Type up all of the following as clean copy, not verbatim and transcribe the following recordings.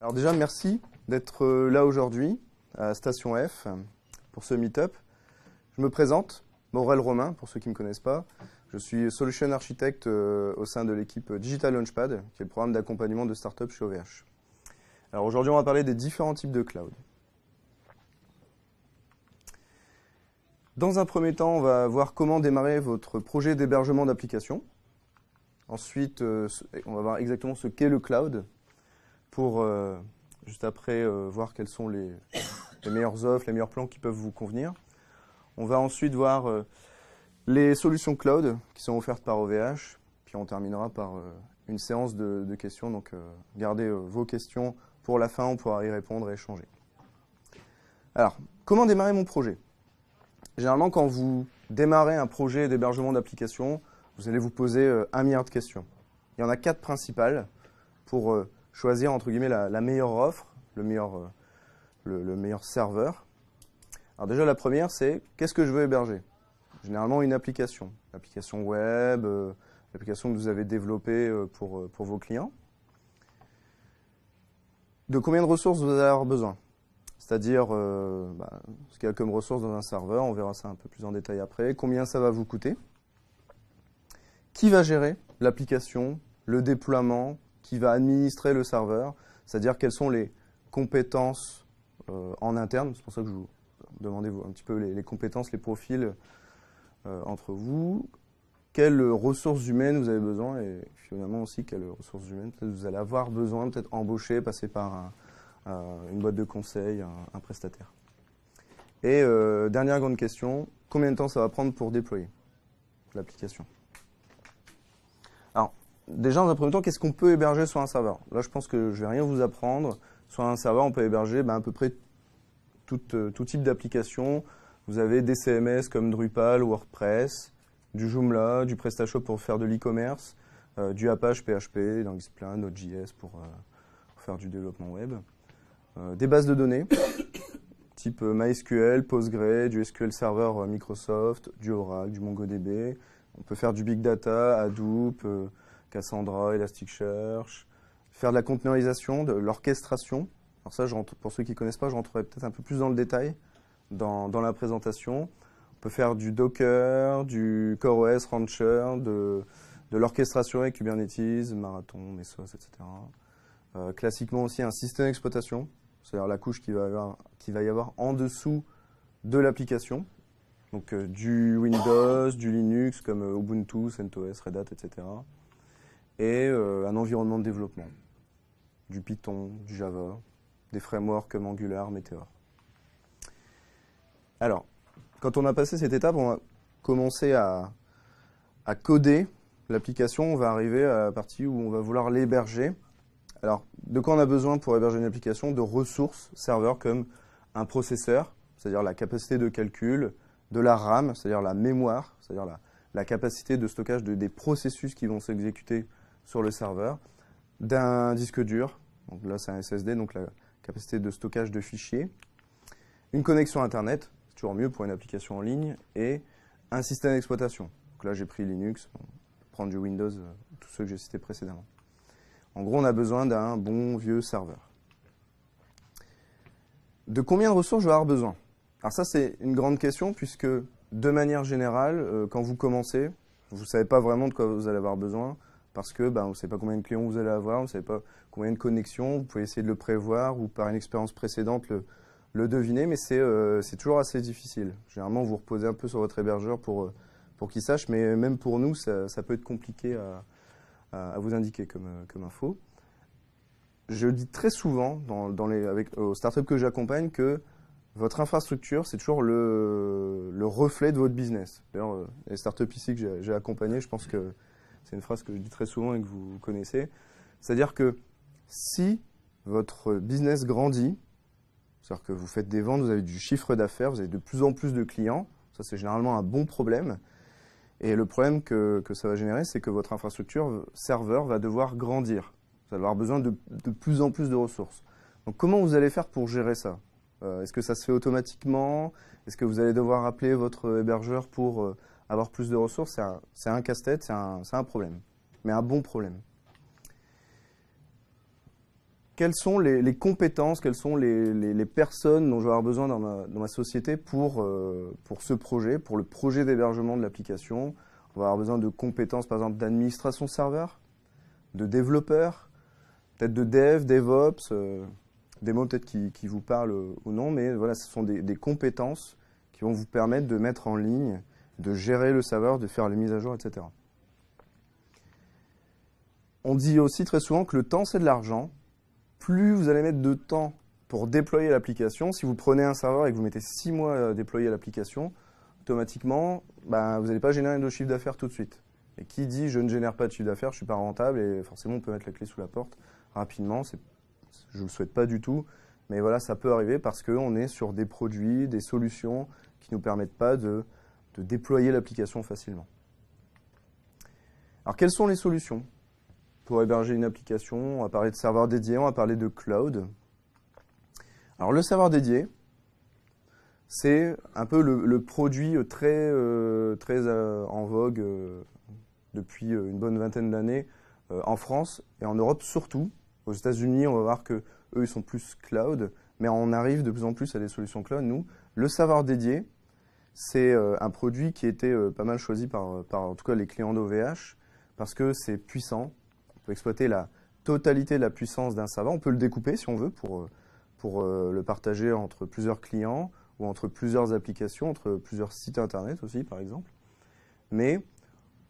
Alors déjà, merci d'être là aujourd'hui à Station F pour ce meet-up. Je me présente, Maurel Romain, pour ceux qui ne me connaissent pas. Je suis Solution Architect au sein de l'équipe Digital Launchpad, qui est le programme d'accompagnement de start-up chez OVH. Alors aujourd'hui, on va parler des différents types de cloud. Dans un premier temps, on va voir comment démarrer votre projet d'hébergement d'application. Ensuite, on va voir exactement ce qu'est le cloud pour, juste après, voir quelles sont les meilleures offres, les meilleurs plans qui peuvent vous convenir. On va ensuite voir les solutions cloud qui sont offertes par OVH. Puis on terminera par une séance de questions. Donc, gardez vos questions pour la fin, on pourra y répondre et échanger. Alors, comment démarrer mon projet ? Généralement, quand vous démarrez un projet d'hébergement d'application, vous allez vous poser 1 milliard de questions. Il y en a 4 principales pour choisir, entre guillemets, la meilleure offre, le meilleur serveur. Alors déjà, la première, c'est qu'est-ce que je veux héberger ? Généralement, une application. L'application web, l'application que vous avez développée pour vos clients. De combien de ressources vous allez avoir besoin ? C'est-à-dire ce qu'il y a comme ressources dans un serveur, on verra ça un peu plus en détail après. Combien ça va vous coûter ? Qui va gérer l'application, le déploiement, qui va administrer le serveur, c'est-à-dire quelles sont les compétences en interne. C'est pour ça que je vous demandais un petit peu les compétences, les profils entre vous. Quelles ressources humaines vous avez besoin et finalement aussi quelles ressources humaines peut-être vous allez avoir besoin, peut-être embaucher, passer par une boîte de conseil, un prestataire. Et dernière grande question, combien de temps ça va prendre pour déployer l'application ? Alors, déjà, dans un premier temps, qu'est-ce qu'on peut héberger sur un serveur ? Là, je pense que je ne vais rien vous apprendre. Sur un serveur, on peut héberger à peu près tout type d'application. Vous avez des CMS comme Drupal, WordPress, du Joomla, du PrestaShop pour faire de l'e-commerce, du Apache PHP, dans Xplan, Node.js pour faire du développement web. Des bases de données, type MySQL, Postgre, du SQL Server Microsoft, du Oracle, du MongoDB. On peut faire du Big Data, Hadoop, Cassandra, Elasticsearch. Faire de la containerisation, de l'orchestration. Alors ça, pour ceux qui ne connaissent pas, je rentrerai peut-être un peu plus dans le détail dans la présentation. On peut faire du Docker, du CoreOS, Rancher, de l'orchestration avec Kubernetes, Marathon, Mesos, etc. Classiquement aussi un système d'exploitation, c'est-à-dire la couche qu'il va y avoir en dessous de l'application. Donc du Windows, du Linux comme Ubuntu, CentOS, Red Hat, etc. Et un environnement de développement. Du Python, du Java, des frameworks comme Angular, Meteor. Alors, quand on a passé cette étape, on va commencer à coder l'application. On va arriver à la partie où on va vouloir l'héberger. Alors, de quoi on a besoin pour héberger une application ? De ressources serveurs comme un processeur, c'est-à-dire la capacité de calcul, de la RAM, c'est-à-dire la mémoire, c'est-à-dire la capacité de stockage des processus qui vont s'exécuter sur le serveur, d'un disque dur, donc là c'est un SSD, donc la capacité de stockage de fichiers, une connexion Internet, c'est toujours mieux pour une application en ligne, et un système d'exploitation. Donc là j'ai pris Linux, on peut prendre du Windows, tous ceux que j'ai cités précédemment. En gros, on a besoin d'un bon vieux serveur. De combien de ressources je vais avoir besoin ? Alors ça, c'est une grande question, puisque de manière générale, quand vous commencez, vous ne savez pas vraiment de quoi vous allez avoir besoin, parce que vous ne savez pas combien de clients vous allez avoir, vous ne savez pas combien de connexions, vous pouvez essayer de le prévoir, ou par une expérience précédente le deviner, mais c'est toujours assez difficile. Généralement, vous reposez un peu sur votre hébergeur pour qu'il sache, mais même pour nous, ça peut être compliqué à vous indiquer comme info. Je dis très souvent aux startups que j'accompagne que votre infrastructure, c'est toujours le reflet de votre business. D'ailleurs, les startups ici que j'ai accompagnées, je pense que c'est une phrase que je dis très souvent et que vous connaissez. C'est-à-dire que si votre business grandit, c'est-à-dire que vous faites des ventes, vous avez du chiffre d'affaires, vous avez de plus en plus de clients, ça c'est généralement un bon problème. Et le problème que ça va générer, c'est que votre infrastructure serveur va devoir grandir. Vous allez avoir besoin de plus en plus de ressources. Donc comment vous allez faire pour gérer ça ? Est-ce que ça se fait automatiquement ? Est-ce que vous allez devoir appeler votre hébergeur pour avoir plus de ressources ? C'est un casse-tête, c'est un problème, mais un bon problème. quelles sont les compétences, quelles sont les personnes dont je vais avoir besoin dans ma société pour ce projet, pour le projet d'hébergement de l'application. On va avoir besoin de compétences, par exemple, d'administration serveur, de développeur, peut-être de dev, DevOps, des mots peut-être qui vous parlent ou non, mais voilà, ce sont des compétences qui vont vous permettre de mettre en ligne, de gérer le serveur, de faire les mises à jour, etc. On dit aussi très souvent que le temps, c'est de l'argent. Plus vous allez mettre de temps pour déployer l'application, si vous prenez un serveur et que vous mettez 6 mois à déployer l'application, automatiquement, vous n'allez pas générer de chiffre d'affaires tout de suite. Et qui dit je ne génère pas de chiffre d'affaires, je ne suis pas rentable et forcément on peut mettre la clé sous la porte rapidement. Je ne le souhaite pas du tout, mais voilà, ça peut arriver parce qu'on est sur des produits, des solutions qui ne nous permettent pas de déployer l'application facilement. Alors quelles sont les solutions pour héberger une application? On va parler de serveur dédié, on va parler de cloud. Alors le serveur dédié, c'est un peu le produit très en vogue depuis une bonne vingtaine d'années en France et en Europe surtout. Aux États-Unis, on va voir que eux ils sont plus cloud, mais on arrive de plus en plus à des solutions cloud. Nous, le serveur dédié, c'est un produit qui a été pas mal choisi par en tout cas les clients d'OVH parce que c'est puissant. On peut exploiter la totalité de la puissance d'un serveur. On peut le découper si on veut pour le partager entre plusieurs clients ou entre plusieurs applications, entre plusieurs sites internet aussi par exemple. Mais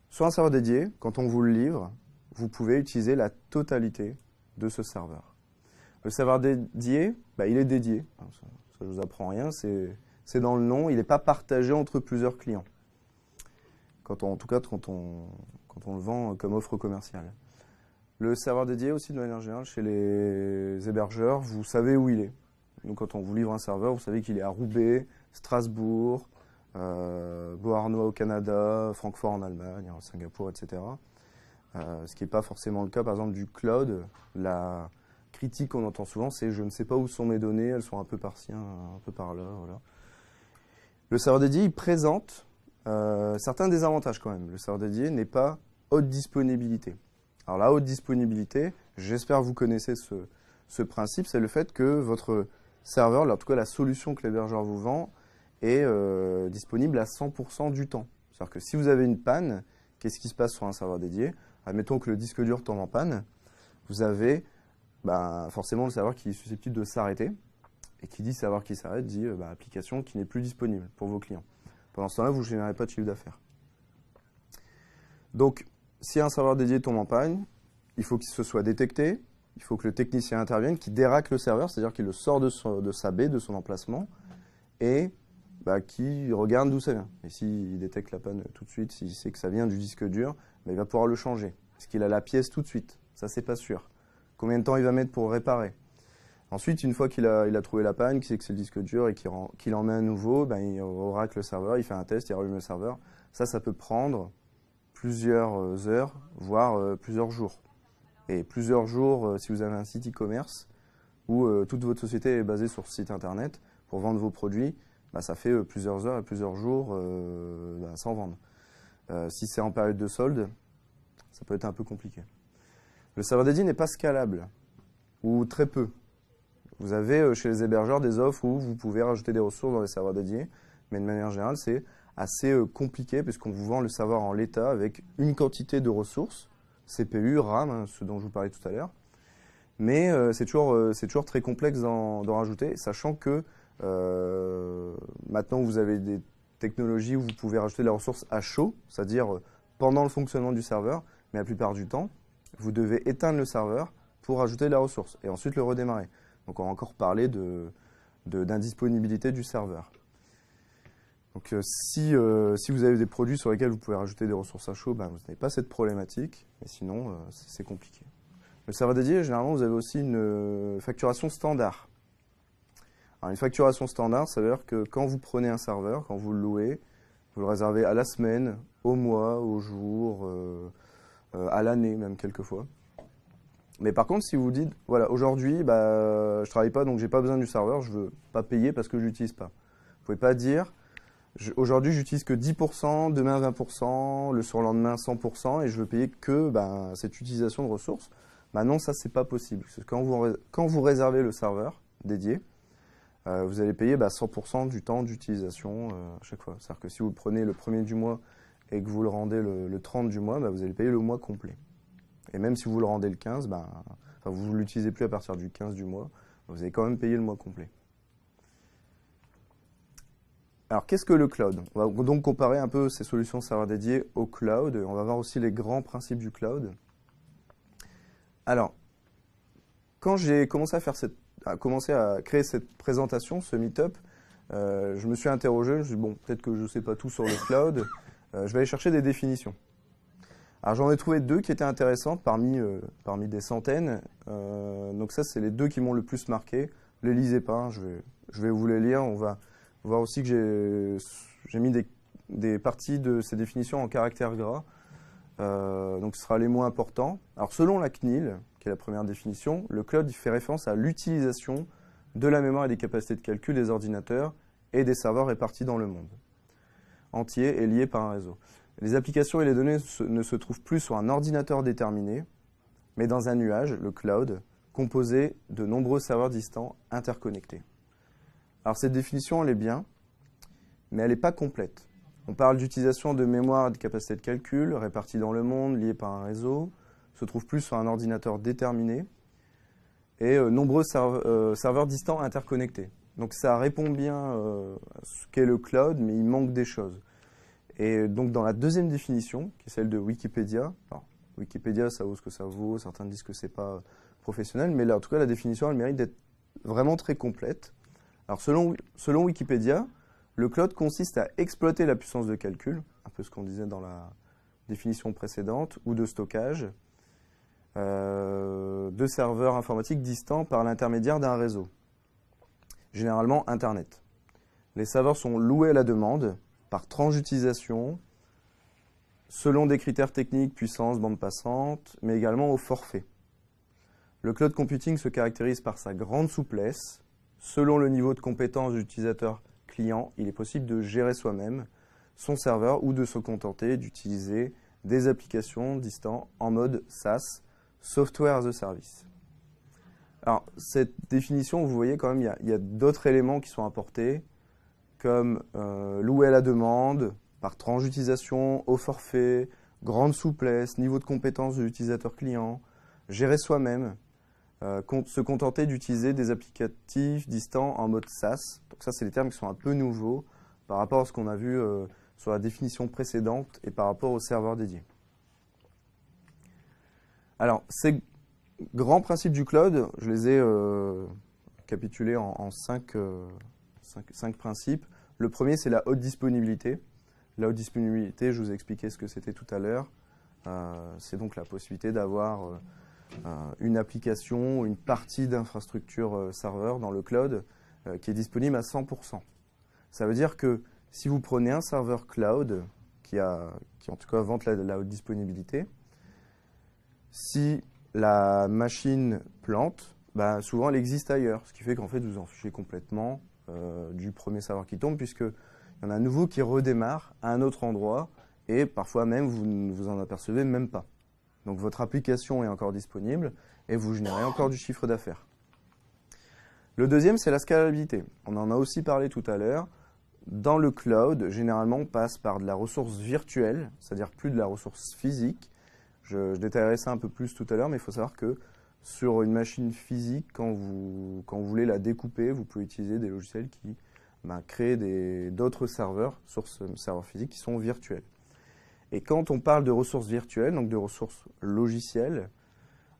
sur un serveur dédié, quand on vous le livre, vous pouvez utiliser la totalité de ce serveur. Le serveur dédié, il est dédié. Ça je vous apprends rien, c'est dans le nom, il n'est pas partagé entre plusieurs clients. En tout cas, quand on le vend comme offre commerciale. Le serveur dédié aussi, de manière générale, chez les hébergeurs, vous savez où il est. Donc, quand on vous livre un serveur, vous savez qu'il est à Roubaix, Strasbourg, Beauharnois au Canada, Francfort en Allemagne, Singapour, etc. Ce qui n'est pas forcément le cas, par exemple, du cloud. La critique qu'on entend souvent, c'est « je ne sais pas où sont mes données, elles sont un peu par-ci, un peu par-là ». Voilà. Le serveur dédié, il présente certains désavantages quand même. Le serveur dédié n'est pas haute disponibilité. Alors la haute disponibilité, j'espère que vous connaissez ce principe, c'est le fait que votre serveur, en tout cas la solution que l'hébergeur vous vend, est disponible à 100% du temps. C'est-à-dire que si vous avez une panne, qu'est-ce qui se passe sur un serveur dédié? Admettons que le disque dur tombe en panne, vous avez forcément le serveur qui est susceptible de s'arrêter. Et qui dit serveur qui s'arrête dit application qui n'est plus disponible pour vos clients. Pendant ce temps-là, vous ne générez pas de chiffre d'affaires. Donc, si un serveur dédié tombe en panne, il faut qu'il se soit détecté, il faut que le technicien intervienne, qu'il déraque le serveur, c'est-à-dire qu'il le sort de sa baie, de son emplacement, et qu'il regarde d'où ça vient. Et s'il détecte la panne tout de suite, s'il sait que ça vient du disque dur, il va pouvoir le changer. Est-ce qu'il a la pièce tout de suite? Ça, c'est pas sûr. Combien de temps il va mettre pour réparer? Ensuite, une fois qu'il a trouvé la panne, qu'il sait que c'est le disque dur et qu'il en met un nouveau, il oracle le serveur, il fait un test, il rallume le serveur. Ça peut prendre plusieurs heures, voire plusieurs jours. Et plusieurs jours, si vous avez un site e-commerce où toute votre société est basée sur ce site internet pour vendre vos produits, ça fait plusieurs heures et plusieurs jours sans vendre. Si c'est en période de solde, ça peut être un peu compliqué. Le serveur dédié n'est pas scalable, ou très peu. Vous avez chez les hébergeurs des offres où vous pouvez rajouter des ressources dans les serveurs dédiés, mais de manière générale, c'est assez compliqué puisqu'on vous vend le serveur en l'état avec une quantité de ressources, CPU, RAM, ce dont je vous parlais tout à l'heure, mais c'est toujours très complexe d'en rajouter, sachant que maintenant vous avez des technologies où vous pouvez rajouter les ressources à chaud, c'est-à-dire pendant le fonctionnement du serveur, mais la plupart du temps, vous devez éteindre le serveur pour rajouter la ressource et ensuite le redémarrer. Donc on va encore parler d'indisponibilité du serveur. Donc si vous avez des produits sur lesquels vous pouvez rajouter des ressources à chaud, vous n'avez pas cette problématique, mais sinon c'est compliqué. Le serveur dédié, généralement vous avez aussi une facturation standard. Alors une facturation standard, ça veut dire que quand vous prenez un serveur, quand vous le louez, vous le réservez à la semaine, au mois, au jour, à l'année même quelquefois. Mais par contre, si vous dites, voilà, aujourd'hui, je travaille pas, donc j'ai pas besoin du serveur, je veux pas payer parce que je l'utilise pas. Vous pouvez pas dire, aujourd'hui, j'utilise que 10%, demain 20%, le surlendemain 100%, et je veux payer que cette utilisation de ressources. Maintenant, ça, c'est pas possible. Parce que quand vous réservez le serveur dédié, vous allez payer 100% du temps d'utilisation à chaque fois. C'est-à-dire que si vous le prenez le 1er du mois et que vous le rendez le 30 du mois, vous allez payer le mois complet. Et même si vous le rendez le 15, vous ne l'utilisez plus à partir du 15 du mois, vous allez quand même payer le mois complet. Alors, qu'est-ce que le cloud? On va donc comparer un peu ces solutions serveurs dédiées au cloud. On va voir aussi les grands principes du cloud. Alors, quand j'ai commencé à créer cette présentation, ce meet-up, je me suis interrogé, je me suis dit, bon, peut-être que je ne sais pas tout sur le cloud, je vais aller chercher des définitions. Alors j'en ai trouvé 2 qui étaient intéressantes parmi des centaines. Donc ça, c'est les 2 qui m'ont le plus marqué. Ne les lisez pas, hein, je vais vous les lire. On va voir aussi que j'ai mis des parties de ces définitions en caractères gras. Donc ce sera les mots importants. Alors selon la CNIL, qui est la première définition, le cloud fait référence à l'utilisation de la mémoire et des capacités de calcul des ordinateurs et des serveurs répartis dans le monde entier et liés par un réseau. Les applications et les données ne se trouvent plus sur un ordinateur déterminé, mais dans un nuage, le cloud, composé de nombreux serveurs distants interconnectés. Alors cette définition, elle est bien, mais elle n'est pas complète. On parle d'utilisation de mémoire et de capacité de calcul répartis dans le monde, liés par un réseau, se trouvent plus sur un ordinateur déterminé, et nombreux serveurs distants interconnectés. Donc ça répond bien à ce qu'est le cloud, mais il manque des choses. Et donc dans la deuxième définition, qui est celle de Wikipédia, alors Wikipédia ça vaut ce que ça vaut, certains disent que c'est pas professionnel, mais là en tout cas la définition elle mérite d'être vraiment très complète. Alors selon Wikipédia, le cloud consiste à exploiter la puissance de calcul, un peu ce qu'on disait dans la définition précédente, ou de stockage, de serveurs informatiques distants par l'intermédiaire d'un réseau, généralement Internet. Les serveurs sont loués à la demande, par tranche d'utilisation, selon des critères techniques, puissance, bande passante, mais également au forfait. Le cloud computing se caractérise par sa grande souplesse. Selon le niveau de compétence de l'utilisateur client, il est possible de gérer soi-même son serveur ou de se contenter d'utiliser des applications distantes en mode SaaS, Software as a Service. Alors, cette définition, vous voyez quand même, il y a d'autres éléments qui sont apportés, comme louer à la demande, par tranche d'utilisation, au forfait, grande souplesse, niveau de compétence de l'utilisateur client, gérer soi-même, se contenter d'utiliser des applicatifs distants en mode SaaS. Donc ça, c'est les termes qui sont un peu nouveaux par rapport à ce qu'on a vu sur la définition précédente et par rapport aux serveurs dédiés. Alors, ces grands principes du cloud, je les ai capitulés en 5 principes. Le premier, c'est la haute disponibilité. La haute disponibilité, je vous ai expliqué ce que c'était tout à l'heure. C'est donc la possibilité d'avoir une application, une partie d'infrastructure serveur dans le cloud qui est disponible à 100%. Ça veut dire que si vous prenez un serveur cloud qui en tout cas vante la haute disponibilité, si la machine plante, souvent elle existe ailleurs, ce qui fait qu'en fait vous en fichez complètement du premier serveur qui tombe, puisqu'il y en a un nouveau qui redémarre à un autre endroit, et parfois même vous ne vous en apercevez même pas. Donc votre application est encore disponible, et vous générez encore du chiffre d'affaires. Le deuxième, c'est la scalabilité. On en a aussi parlé tout à l'heure. Dans le cloud, généralement, on passe par de la ressource virtuelle, c'est-à-dire plus de la ressource physique. Je détaillerai ça un peu plus tout à l'heure, mais il faut savoir que sur une machine physique, quand vous voulez la découper, vous pouvez utiliser des logiciels qui créent d'autres serveurs sur ce serveur physique qui sont virtuels. Et quand on parle de ressources virtuelles, donc de ressources logicielles,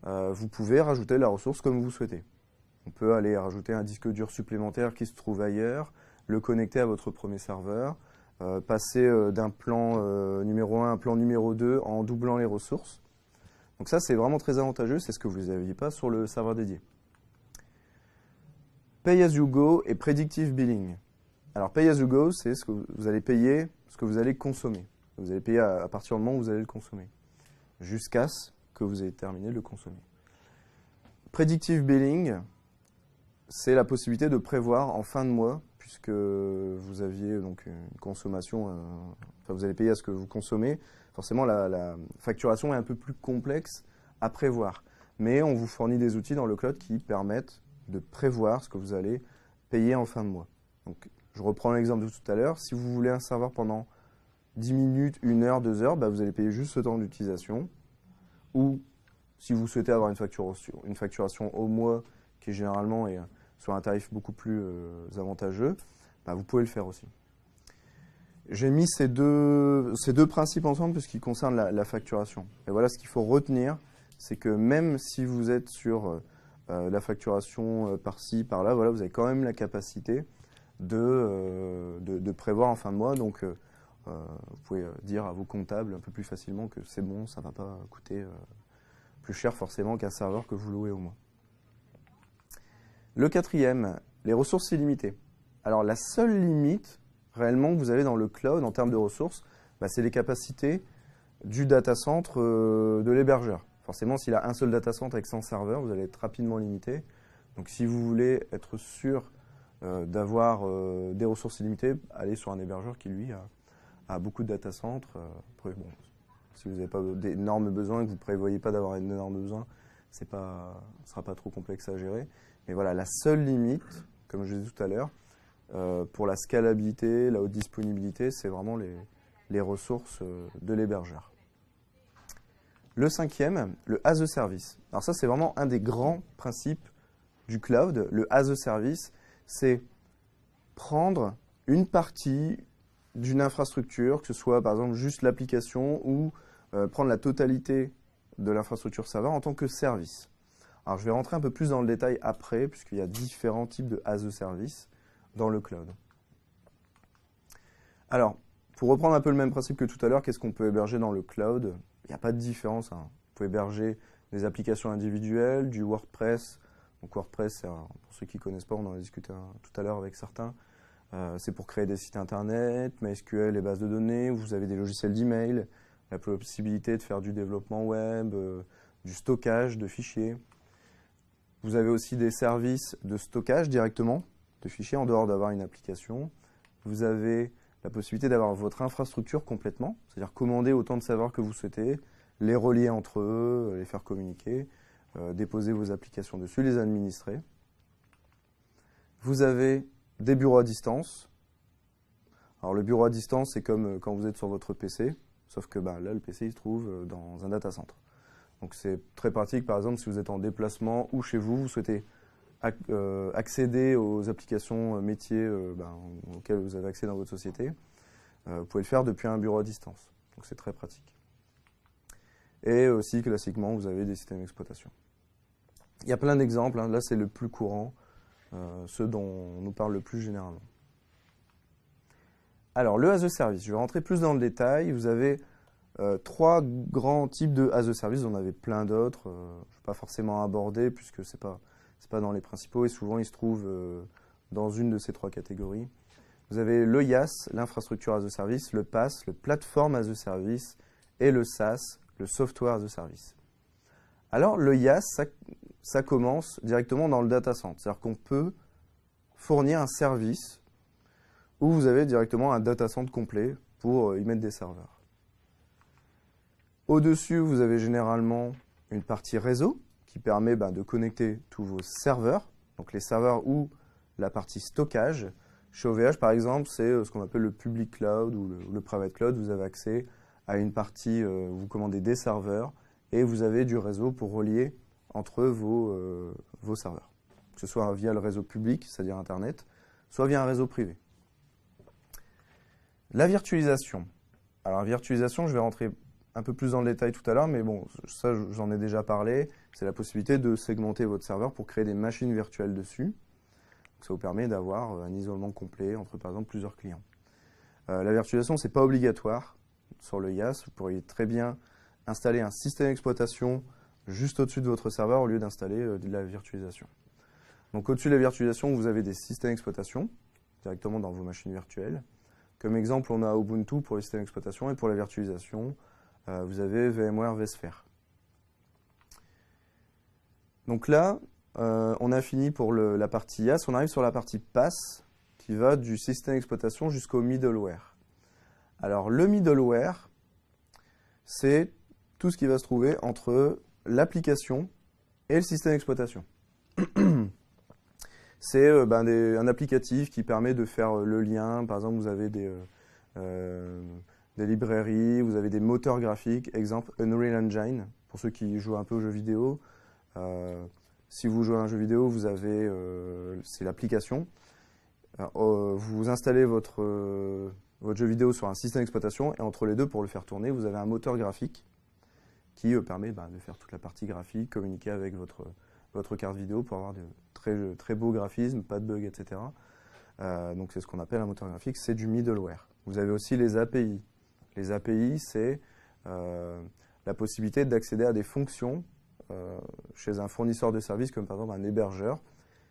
vous pouvez rajouter la ressource comme vous souhaitez. On peut aller rajouter un disque dur supplémentaire qui se trouve ailleurs, le connecter à votre premier serveur, passer d'un plan numéro 1 à un plan numéro 2 en doublant les ressources. Donc ça, c'est vraiment très avantageux, c'est ce que vous n'aviez pas sur le serveur dédié. Pay as you go et predictive billing. Alors, pay as you go, c'est ce que vous allez payer, ce que vous allez consommer. Vous allez payer à partir du moment où vous allez le consommer, jusqu'à ce que vous ayez terminé de le consommer. Predictive billing, c'est la possibilité de prévoir en fin de mois, puisque vous aviez donc une consommation, vous allez payer à ce que vous consommez. Forcément, la facturation est un peu plus complexe à prévoir. mais on vous fournit des outils dans le cloud qui permettent de prévoir ce que vous allez payer en fin de mois. Donc, je reprends l'exemple de tout à l'heure. Si vous voulez un serveur pendant 10 minutes, 1 heure, 2 heures, bah, vous allez payer juste ce temps d'utilisation. Ou si vous souhaitez avoir une facturation au mois qui est généralement sur un tarif beaucoup plus avantageux, bah, vous pouvez le faire aussi. J'ai mis ces deux principes ensemble puisqu'ils concernent la facturation. Et voilà, ce qu'il faut retenir, c'est que même si vous êtes sur la facturation par-ci, par-là, voilà, vous avez quand même la capacité de prévoir en fin de mois. Donc, vous pouvez dire à vos comptables un peu plus facilement que c'est bon, ça ne va pas coûter plus cher forcément qu'un serveur que vous louez au mois. Le quatrième, les ressources illimitées. Alors, la seule limite réellement que vous avez dans le cloud en termes de ressources, bah, c'est les capacités du data center de l'hébergeur. Forcément, s'il a un seul data center avec 100 serveurs, vous allez être rapidement limité. Donc si vous voulez être sûr d'avoir des ressources illimitées, allez sur un hébergeur qui, lui, a beaucoup de data centers. Après, bon, si vous n'avez pas d'énormes besoins et que vous ne prévoyez pas d'avoir d'énormes besoins, ce ne sera pas trop complexe à gérer. Mais voilà, la seule limite, comme je disais tout à l'heure, pour la scalabilité, la haute disponibilité, c'est vraiment les ressources de l'hébergeur. Le cinquième, le as a service. Alors ça, c'est vraiment un des grands principes du cloud. Le as a service, c'est prendre une partie d'une infrastructure, que ce soit par exemple juste l'application ou prendre la totalité de l'infrastructure serveur en tant que service. Alors je vais rentrer un peu plus dans le détail après, puisqu'il y a différents types de as a service dans le cloud. Alors, pour reprendre un peu le même principe que tout à l'heure, qu'est-ce qu'on peut héberger dans le cloud? Il n'y a pas de différence. Vous pouvez héberger des applications individuelles, du WordPress. Donc WordPress, pour ceux qui ne connaissent pas, on en a discuté tout à l'heure avec certains. C'est pour créer des sites internet, MySQL, les bases de données. Vous avez des logiciels d'email, la possibilité de faire du développement web, du stockage de fichiers. Vous avez aussi des services de stockage directement de fichiers en dehors d'avoir une application. Vous avez la possibilité d'avoir votre infrastructure complètement, c'est-à-dire commander autant de serveurs que vous souhaitez, les relier entre eux, les faire communiquer, déposer vos applications dessus, les administrer. Vous avez des bureaux à distance. Alors le bureau à distance, c'est comme quand vous êtes sur votre PC, sauf que là, le PC il se trouve dans un data center. Donc c'est très pratique, par exemple, si vous êtes en déplacement ou chez vous, vous souhaitez accéder aux applications métiers auxquelles vous avez accès dans votre société, vous pouvez le faire depuis un bureau à distance. Donc c'est très pratique. Et aussi, classiquement, vous avez des systèmes d'exploitation. Il y a plein d'exemples. Là, c'est le plus courant, ceux dont on nous parle le plus généralement. Alors, le as a service. Je vais rentrer plus dans le détail. Vous avez 3 grands types de as a service. Vous en avez plein d'autres. Je ne vais pas forcément aborder puisque ce n'est pas dans les principaux et souvent ils se trouvent dans une de ces 3 catégories. Vous avez le IaaS, l'infrastructure as a service, le PaaS, le platform as a service et le SaaS, le software as a service. Alors le IaaS, ça commence directement dans le data center, c'est-à-dire qu'on peut fournir un service où vous avez directement un data center complet pour y mettre des serveurs. Au-dessus, vous avez généralement une partie réseau qui permet de connecter tous vos serveurs, donc les serveurs ou la partie stockage. Chez OVH, par exemple, c'est ce qu'on appelle le public cloud ou le private cloud. Vous avez accès à une partie, vous commandez des serveurs et vous avez du réseau pour relier entre vos serveurs, que ce soit via le réseau public, c'est-à-dire Internet, soit via un réseau privé. La virtualisation. Alors, la virtualisation, je vais rentrer un peu plus dans le détail tout à l'heure, mais bon, ça j'en ai déjà parlé. C'est la possibilité de segmenter votre serveur pour créer des machines virtuelles dessus. Donc, ça vous permet d'avoir un isolement complet entre, par exemple, plusieurs clients. La virtualisation, ce n'est pas obligatoire sur le IaaS. Vous pourriez très bien installer un système d'exploitation juste au-dessus de votre serveur au lieu d'installer de la virtualisation. Donc, au-dessus de la virtualisation, vous avez des systèmes d'exploitation directement dans vos machines virtuelles. Comme exemple, on a Ubuntu pour les systèmes d'exploitation et pour la virtualisation, vous avez VMware vSphere. Donc là, on a fini pour la partie IaaS. On arrive sur la partie PaaS qui va du système d'exploitation jusqu'au middleware. Alors le middleware, c'est tout ce qui va se trouver entre l'application Et le système d'exploitation. C'est un applicatif qui permet de faire le lien. Par exemple, vous avez des librairies, vous avez des moteurs graphiques. Exemple, Unreal Engine, pour ceux qui jouent un peu aux jeux vidéo. Si vous jouez à un jeu vidéo, vous avez, c'est l'application. Vous installez votre jeu vidéo sur un système d'exploitation et entre les deux, pour le faire tourner, vous avez un moteur graphique qui permet de faire toute la partie graphique, communiquer avec votre carte vidéo pour avoir de très beaux graphismes, pas de bugs, etc. Donc c'est ce qu'on appelle un moteur graphique, c'est du middleware. Vous avez aussi les API. Les API, c'est la possibilité d'accéder à des fonctions chez un fournisseur de services, comme par exemple un hébergeur.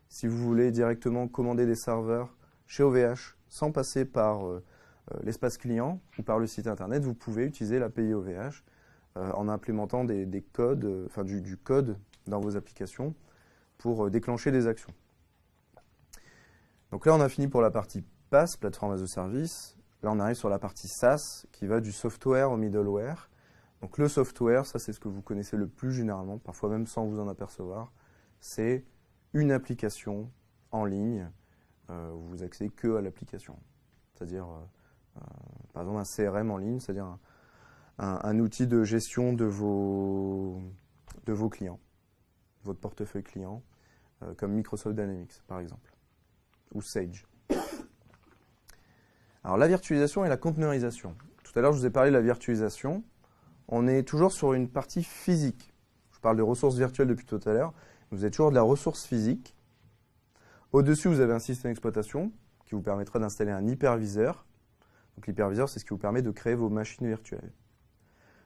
Si vous voulez directement commander des serveurs chez OVH sans passer par l'espace client ou par le site internet, vous pouvez utiliser l'API OVH en implémentant des codes, du code dans vos applications pour déclencher des actions. Donc là, on a fini pour la partie PaaS, Platform as a Service. Là, on arrive sur la partie SaaS qui va du software au middleware. Donc le software, ça c'est ce que vous connaissez le plus généralement, parfois même sans vous en apercevoir. C'est une application en ligne où vous accédez que à l'application. C'est-à-dire, par exemple, un CRM en ligne, c'est-à-dire un outil de gestion de vos clients, votre portefeuille client, comme Microsoft Dynamics, par exemple, ou Sage. Alors, la virtualisation et la conteneurisation. Tout à l'heure, je vous ai parlé de la virtualisation. On est toujours sur une partie physique. Je parle de ressources virtuelles depuis tout à l'heure. Vous êtes toujours de la ressource physique. Au-dessus, vous avez un système d'exploitation qui vous permettra d'installer un hyperviseur. Donc, l'hyperviseur, c'est ce qui vous permet de créer vos machines virtuelles.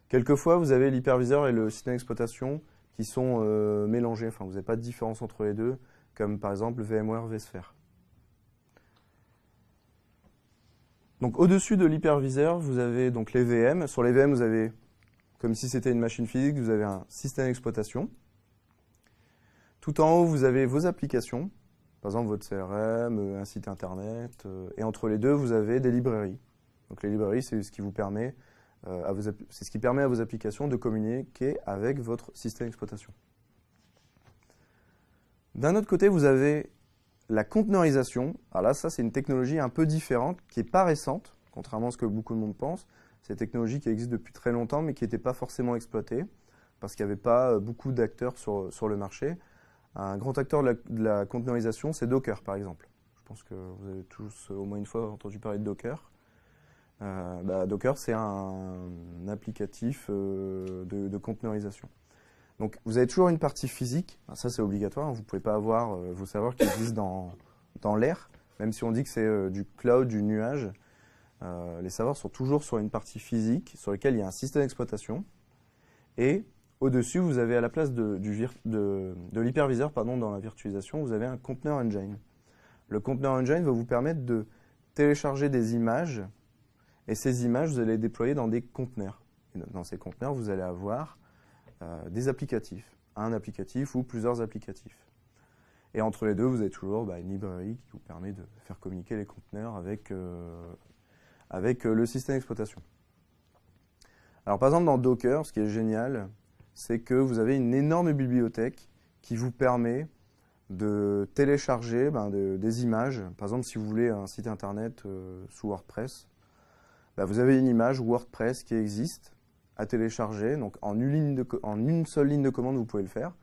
Quelquefois, vous avez l'hyperviseur et le système d'exploitation qui sont mélangés. Enfin, vous n'avez pas de différence entre les deux, comme par exemple VMware vSphere. Donc, au-dessus de l'hyperviseur, vous avez donc les VM. Sur les VM, vous avez, comme si c'était une machine physique, vous avez un système d'exploitation. Tout en haut, vous avez vos applications, par exemple votre CRM, un site internet, et entre les deux, vous avez des librairies. Donc les librairies, c'est ce qui vous permet, c'est ce qui permet à vos applications de communiquer avec votre système d'exploitation. D'un autre côté, vous avez la conteneurisation. Alors là, ça, c'est une technologie un peu différente, qui n'est pas récente, contrairement à ce que beaucoup de monde pense. C'est une technologie qui existe depuis très longtemps, mais qui n'était pas forcément exploitée, parce qu'il n'y avait pas beaucoup d'acteurs sur le marché. Un grand acteur de la conteneurisation, c'est Docker, par exemple. Je pense que vous avez tous au moins une fois entendu parler de Docker. Docker, c'est un applicatif de conteneurisation. Donc, vous avez toujours une partie physique. Ça, c'est obligatoire. Vous ne pouvez pas avoir vos serveurs qui existent dans l'air, même si on dit que c'est du cloud, du nuage. Les serveurs sont toujours sur une partie physique, sur laquelle il y a un système d'exploitation. Et au-dessus, vous avez à la place de l'hyperviseur, dans la virtualisation, vous avez un container engine. Le container engine va vous permettre de télécharger des images, et ces images, vous allez les déployer dans des conteneurs. Et dans ces conteneurs, vous allez avoir des applicatifs, un applicatif ou plusieurs applicatifs. Et entre les deux, vous avez toujours une librairie qui vous permet de faire communiquer les conteneurs avec le système d'exploitation. Alors par exemple, dans Docker, ce qui est génial, c'est que vous avez une énorme bibliothèque qui vous permet de télécharger des images. Par exemple, si vous voulez un site internet sous WordPress, vous avez une image WordPress qui existe à télécharger. Donc en une seule ligne de commande, vous pouvez le faire.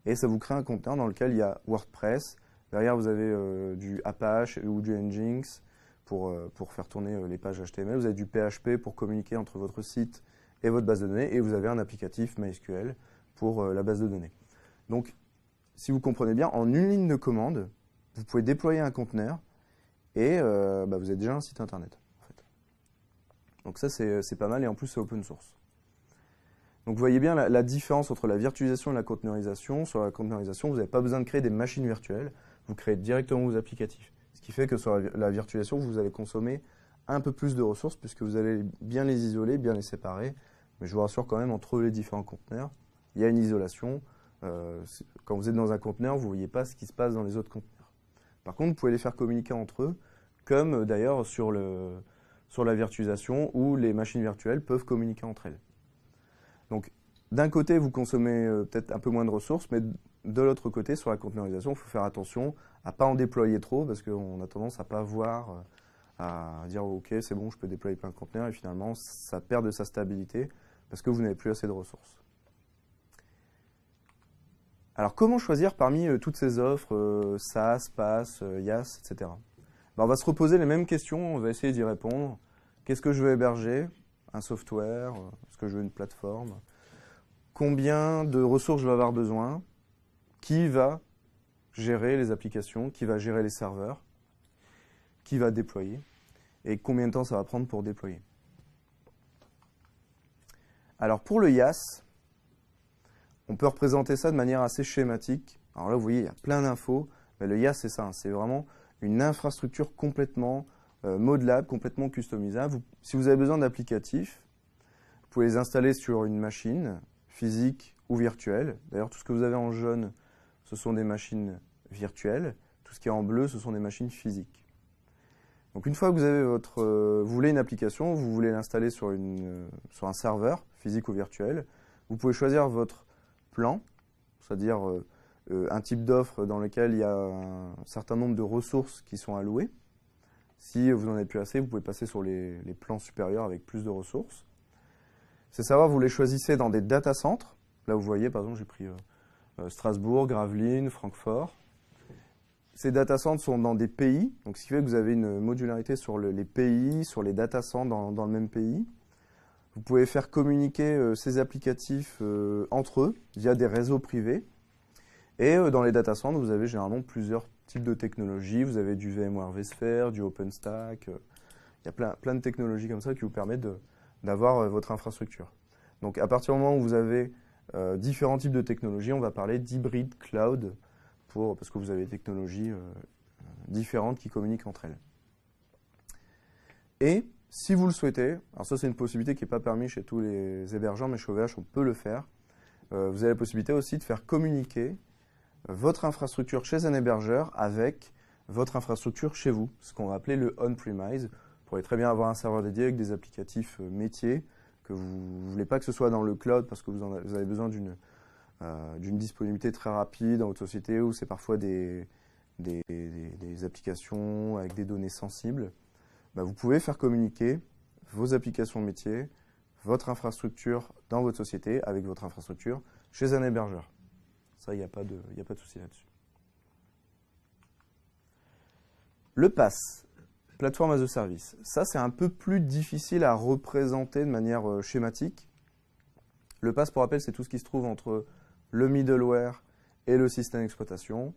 Et ça vous crée un conteneur dans lequel il y a WordPress. Derrière, vous avez du Apache ou du Nginx pour faire tourner les pages HTML. Vous avez du PHP pour communiquer entre votre site et votre base de données. Et vous avez un applicatif MySQL pour la base de données. Donc, si vous comprenez bien, en une ligne de commande, vous pouvez déployer un conteneur et vous avez déjà un site internet. En fait. Donc ça, c'est pas mal et en plus, c'est open source. Donc vous voyez bien la différence entre la virtualisation et la conteneurisation. Sur la conteneurisation, vous n'avez pas besoin de créer des machines virtuelles. Vous créez directement vos applicatifs. Ce qui fait que sur la virtualisation, vous allez consommer un peu plus de ressources puisque vous allez bien les isoler, bien les séparer. Mais je vous rassure quand même, entre les différents conteneurs, il y a une isolation. Quand vous êtes dans un conteneur, vous ne voyez pas ce qui se passe dans les autres conteneurs. Par contre, vous pouvez les faire communiquer entre eux, comme d'ailleurs sur la virtualisation où les machines virtuelles peuvent communiquer entre elles. Donc, d'un côté, vous consommez peut-être un peu moins de ressources, mais de l'autre côté, sur la conteneurisation, il faut faire attention à ne pas en déployer trop, parce qu'on a tendance à ne pas voir, à dire ok, c'est bon, je peux déployer plein de conteneurs, et finalement, ça perd de sa stabilité, parce que vous n'avez plus assez de ressources. Alors, comment choisir parmi toutes ces offres, SaaS, PaaS, IaaS, etc. Ben, on va se reposer les mêmes questions, on va essayer d'y répondre. Qu'est-ce que je veux héberger? Un software? Est-ce que je veux une plateforme? Combien de ressources je vais avoir besoin? Qui va gérer les applications? Qui va gérer les serveurs? Qui va déployer? Et combien de temps ça va prendre pour déployer? Alors, pour le IaaS, on peut représenter ça de manière assez schématique. Alors là, vous voyez, il y a plein d'infos. Mais le IaaS, c'est ça. C'est vraiment une infrastructure complètement modelable, complètement customisable. Si vous avez besoin d'applicatifs, vous pouvez les installer sur une machine physique ou virtuelle. D'ailleurs, tout ce que vous avez en jaune, ce sont des machines virtuelles. Tout ce qui est en bleu, ce sont des machines physiques. Donc une fois que vous avez vous voulez une application, vous voulez l'installer sur un serveur physique ou virtuel, vous pouvez choisir votre plan, c'est-à-dire un type d'offre dans lequel il y a un certain nombre de ressources qui sont allouées. Si vous n'en avez plus assez, vous pouvez passer sur les plans supérieurs avec plus de ressources. C'est savoir, vous les choisissez dans des data centers. Là, vous voyez, par exemple, j'ai pris Strasbourg, Gravelines, Francfort. Ces data centers sont dans des pays, donc ce qui fait que vous avez une modularité sur les pays, sur les data centers dans le même pays. Vous pouvez faire communiquer ces applicatifs entre eux via des réseaux privés. Et dans les data centers, vous avez généralement plusieurs types de technologies. Vous avez du VMware vSphere, du OpenStack. Il y a plein de technologies comme ça qui vous permettent d'avoir votre infrastructure. Donc à partir du moment où vous avez différents types de technologies, on va parler d'hybrid cloud parce que vous avez des technologies différentes qui communiquent entre elles. Et si vous le souhaitez, alors ça c'est une possibilité qui n'est pas permise chez tous les hébergeurs, mais chez OVH on peut le faire. Vous avez la possibilité aussi de faire communiquer votre infrastructure chez un hébergeur avec votre infrastructure chez vous, ce qu'on va appeler le on-premise. Vous pourrez très bien avoir un serveur dédié avec des applicatifs métiers, que vous ne voulez pas que ce soit dans le cloud parce que vous avez besoin d'une disponibilité très rapide dans votre société où c'est parfois des applications avec des données sensibles. Vous pouvez faire communiquer vos applications métiers, votre infrastructure dans votre société avec votre infrastructure chez un hébergeur. Ça, il n'y a pas de souci là-dessus. Le PaaS, Platform as a Service, ça c'est un peu plus difficile à représenter de manière schématique. Le PaaS, pour rappel, c'est tout ce qui se trouve entre le middleware et le système d'exploitation.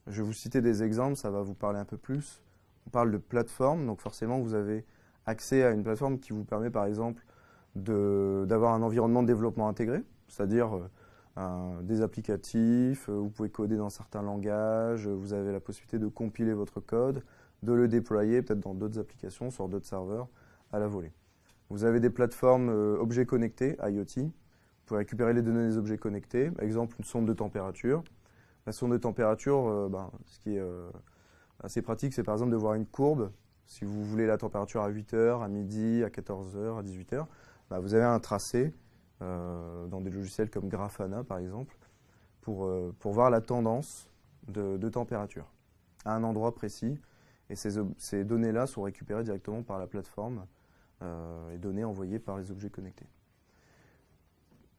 Je vais vous citer des exemples, ça va vous parler un peu plus. On parle de plateforme, donc forcément vous avez accès à une plateforme qui vous permet par exemple d'avoir un environnement de développement intégré, c'est-à-dire des applicatifs, vous pouvez coder dans certains langages, vous avez la possibilité de compiler votre code, de le déployer peut-être dans d'autres applications, sur d'autres serveurs, à la volée. Vous avez des plateformes objets connectés, IoT, vous pouvez récupérer les données des objets connectés, par exemple une sonde de température. La sonde de température, ce qui est assez pratique, c'est par exemple de voir une courbe. Si vous voulez la température à 8 h, à midi, à 14 h, à 18 h, vous avez un tracé dans des logiciels comme Grafana par exemple pour voir la tendance de température à un endroit précis. Et ces données-là sont récupérées directement par la plateforme et données envoyées par les objets connectés.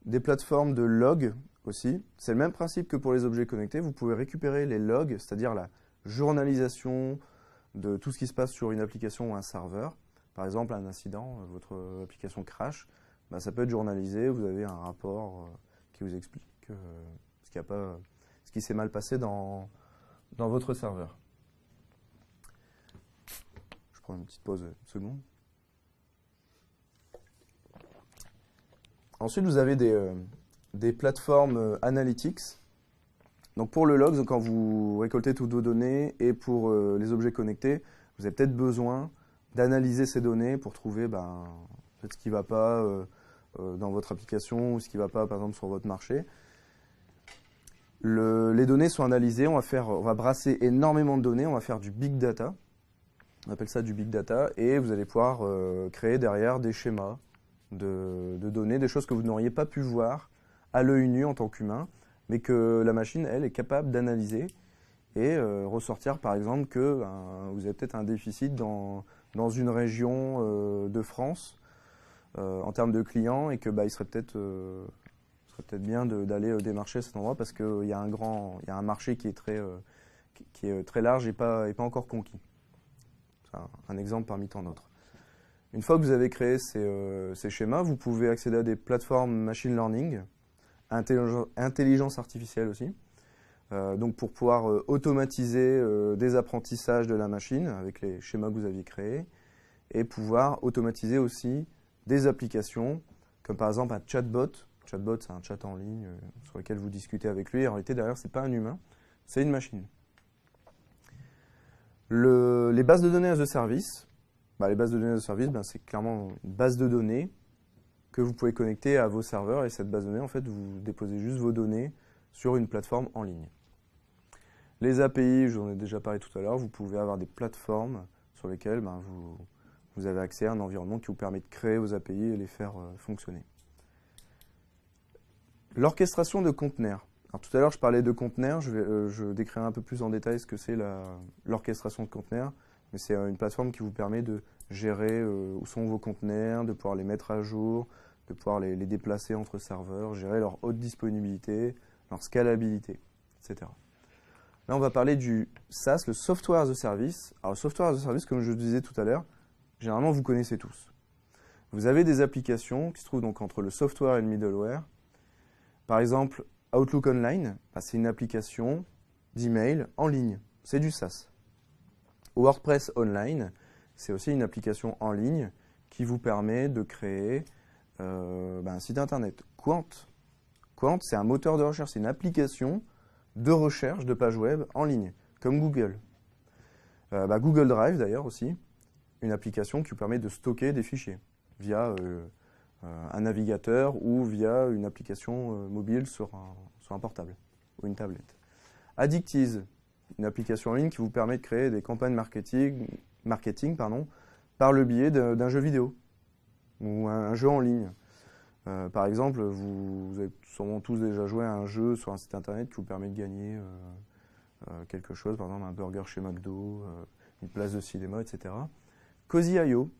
Des plateformes de log aussi, c'est le même principe que pour les objets connectés. Vous pouvez récupérer les logs, c'est-à-dire la journalisation de tout ce qui se passe sur une application ou un serveur. Par exemple, un incident, votre application crash, ça peut être journalisé. Vous avez un rapport qui vous explique ce qui s'est mal passé dans votre serveur. Je prends une petite pause, une seconde. Ensuite, vous avez des plateformes analytics. Donc pour le log, quand vous récoltez toutes vos données, et pour les objets connectés, vous avez peut-être besoin d'analyser ces données pour trouver peut-être ce qui ne va pas dans votre application ou ce qui ne va pas, par exemple, sur votre marché. Les données sont analysées, on va brasser énormément de données, on va faire du big data. On appelle ça du big data, et vous allez pouvoir créer derrière des schémas de données, des choses que vous n'auriez pas pu voir à l'œil nu en tant qu'humain. mais que la machine, elle, est capable d'analyser et ressortir, par exemple, que vous avez peut-être un déficit dans une région de France en termes de clients et que il serait peut-être bien d'aller démarcher cet endroit parce qu'il y a un marché qui est très large et pas encore conquis. C'est un exemple parmi tant d'autres. Une fois que vous avez créé ces schémas, vous pouvez accéder à des plateformes machine learning, intelligence artificielle aussi, donc pour pouvoir automatiser des apprentissages de la machine avec les schémas que vous aviez créés et pouvoir automatiser aussi des applications comme par exemple un chatbot. Chatbot, c'est un chat en ligne sur lequel vous discutez avec lui. En réalité, derrière, ce n'est pas un humain, c'est une machine. Les bases de données as a service, les bases de données as a service, c'est clairement une base de données que vous pouvez connecter à vos serveurs. Et cette base de données, en fait, vous déposez juste vos données sur une plateforme en ligne. Les API, j'en ai déjà parlé tout à l'heure, vous pouvez avoir des plateformes sur lesquelles vous avez accès à un environnement qui vous permet de créer vos API et les faire fonctionner. L'orchestration de conteneurs. Alors, tout à l'heure, je parlais de conteneurs. Je décrirai un peu plus en détail ce que c'est l'orchestration de conteneurs. Mais c'est une plateforme qui vous permet de gérer où sont vos conteneurs, de pouvoir les mettre à jour, de pouvoir les déplacer entre serveurs, gérer leur haute disponibilité, leur scalabilité, etc. Là, on va parler du SaaS, le Software as a Service. Alors, le Software as a Service, comme je le disais tout à l'heure, généralement, vous connaissez tous. Vous avez des applications qui se trouvent donc entre le software et le middleware. Par exemple, Outlook Online, c'est une application d'email en ligne. C'est du SaaS. WordPress Online, c'est aussi une application en ligne qui vous permet de créer un site internet. Quant, c'est un moteur de recherche, c'est une application de recherche de pages web en ligne, comme Google. Google Drive d'ailleurs aussi, une application qui vous permet de stocker des fichiers via un navigateur ou via une application mobile sur un portable ou une tablette. Addictiz, une application en ligne qui vous permet de créer des campagnes marketing par le biais d'un jeu vidéo ou un jeu en ligne. Par exemple, vous avez sûrement tous déjà joué à un jeu sur un site internet qui vous permet de gagner quelque chose, par exemple un burger chez McDo, une place de cinéma, etc. Cozy.io.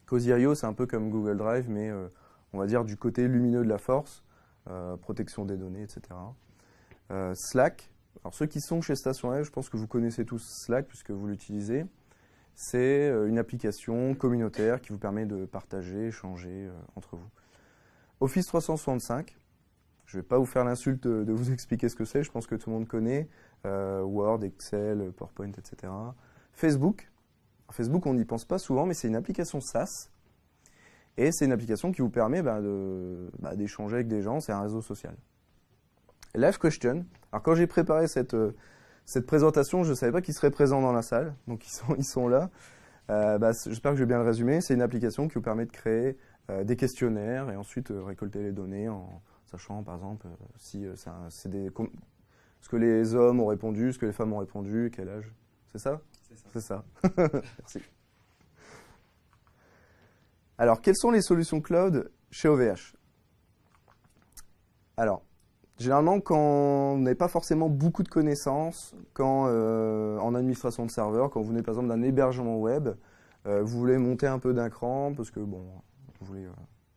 Cozy.io, c'est un peu comme Google Drive, mais on va dire du côté lumineux de la force, protection des données, etc. Slack. Alors ceux qui sont chez Station F, je pense que vous connaissez tous Slack puisque vous l'utilisez. C'est une application communautaire qui vous permet de partager, échanger entre vous. Office 365, je ne vais pas vous faire l'insulte de vous expliquer ce que c'est, je pense que tout le monde connaît. Word, Excel, PowerPoint, etc. Facebook. Alors, Facebook, on n'y pense pas souvent, mais c'est une application SaaS. Et c'est une application qui vous permet d'échanger avec des gens, c'est un réseau social. Live Question. Alors quand j'ai préparé cette présentation, je ne savais pas qu'ils seraient présents dans la salle, donc ils sont là. J'espère que je vais bien le résumer. C'est une application qui vous permet de créer des questionnaires et ensuite récolter les données en sachant par exemple si ce que les hommes ont répondu, ce que les femmes ont répondu, quel âge. C'est ça ? C'est ça. Merci. Alors, quelles sont les solutions cloud chez OVH ? Alors, généralement, quand vous n'avez pas forcément beaucoup de connaissances, quand en administration de serveur, quand vous venez par exemple d'un hébergement web, vous voulez monter un peu d'un cran parce que vous voulez